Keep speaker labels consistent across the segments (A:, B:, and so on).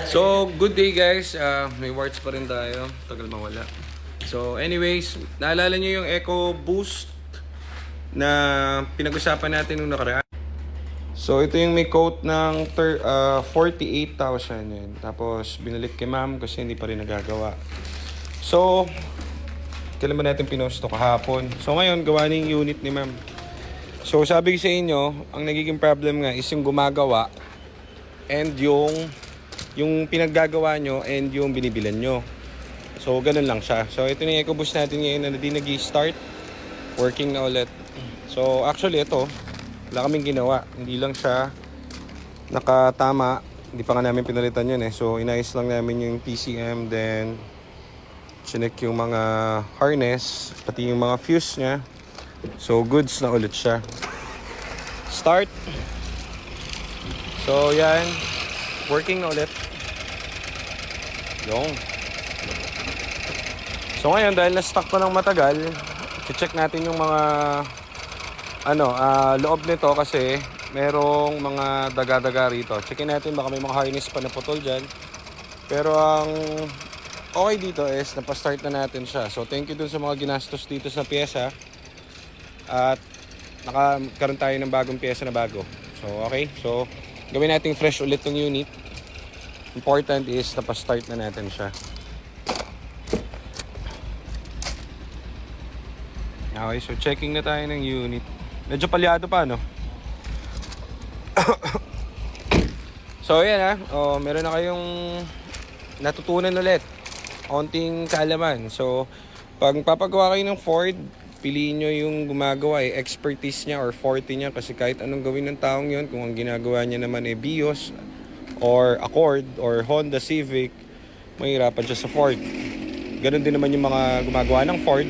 A: So, good day guys. May warts pa rin tayo. Tagal mawala. So, anyways, naalala nyo yung EcoBoost na pinag-usapan natin nung nakaraan? So, ito yung may quote ng 48,000 yun. Tapos, binalik kay ma'am kasi hindi pa rin nagagawa. So, kailan ba natin pinost ito? Kahapon. So, ngayon, gawa na yung unit ni ma'am. So, sabi ko sa inyo, ang nagiging problem nga is yung gumagawa and yung pinaggagawa nyo and yung binibilan nyo. So, ganun lang siya. So, ito na yung EcoBoost natin ngayon na hindi nag-start. Working na ulit. So, actually, ito, wala kaming ginawa. Hindi lang siya nakatama. Hindi pa nga namin pinalitan yun eh. So, inayos lang namin yung PCM. Then, chinek yung mga harness. Pati yung mga fuse niya. So, goods na ulit siya. Start. So, yan. Working na ulit. Yung. So, ngayon, dahil na-stuck ko ng matagal, i-check natin yung mga loob nito kasi merong mga daga-daga rito. Checkin natin, baka may mga harness pa na putol dyan. Pero ang okay dito is napastart na natin siya. So, thank you dun sa mga ginastos dito sa pyesa. At nakakaroon tayo ng bagong pyesa na bago. So, okay. So, gawin natin fresh ulit yung unit. Important is napastart na natin siya. Okay, so checking na tayo ng unit. Medyo palyado pa, no? So, yan meron na kayong natutunan ulit. Konting kaalaman. So, pag papagawa kayo ng Ford, piliin nyo yung gumagawa expertise niya or forte niya kasi kahit anong gawin ng taong yon, kung ang ginagawa niya naman Vios or Accord or Honda Civic, mahirapan siya sa Ford. Ganon din naman yung mga gumagawa ng Ford.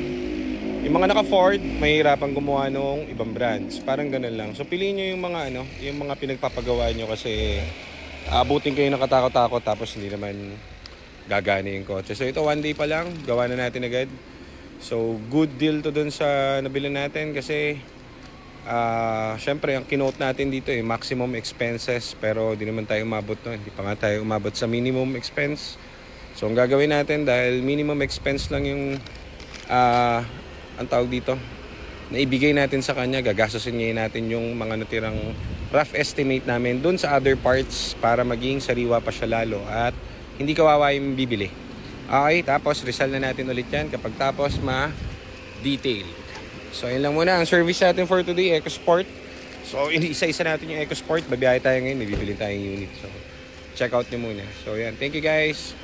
A: Yung mga naka-Ford, mahirapan gumawa ng ibang brands. Parang ganon lang. So piliin nyo yung mga yung mga pinagpapagawa nyo kasi aabutin kayo ng katakot-takot tapos hindi naman gagana yung kotse. So ito, one day pa lang, gawa na natin agad. So, good deal to dun sa nabili natin kasi syempre, ang kinote natin dito maximum expenses pero di naman tayo umabot hindi pa nga tayo umabot sa minimum expense. So, ang gagawin natin dahil minimum expense lang yung ang tawag dito na ibigay natin sa kanya, gagastusin natin yung mga natirang rough estimate namin dun sa other parts para maging sariwa pa siya lalo at hindi kawawa yung bibili. Okay, tapos resell na natin ulit yan kapag tapos ma-detail. So, yun lang muna ang service natin for today, EcoSport. So, isa-isa natin yung EcoSport. Babiyahe tayo ngayon, may bibili tayong unit. So, check out nyo muna. So, yan. Thank you guys.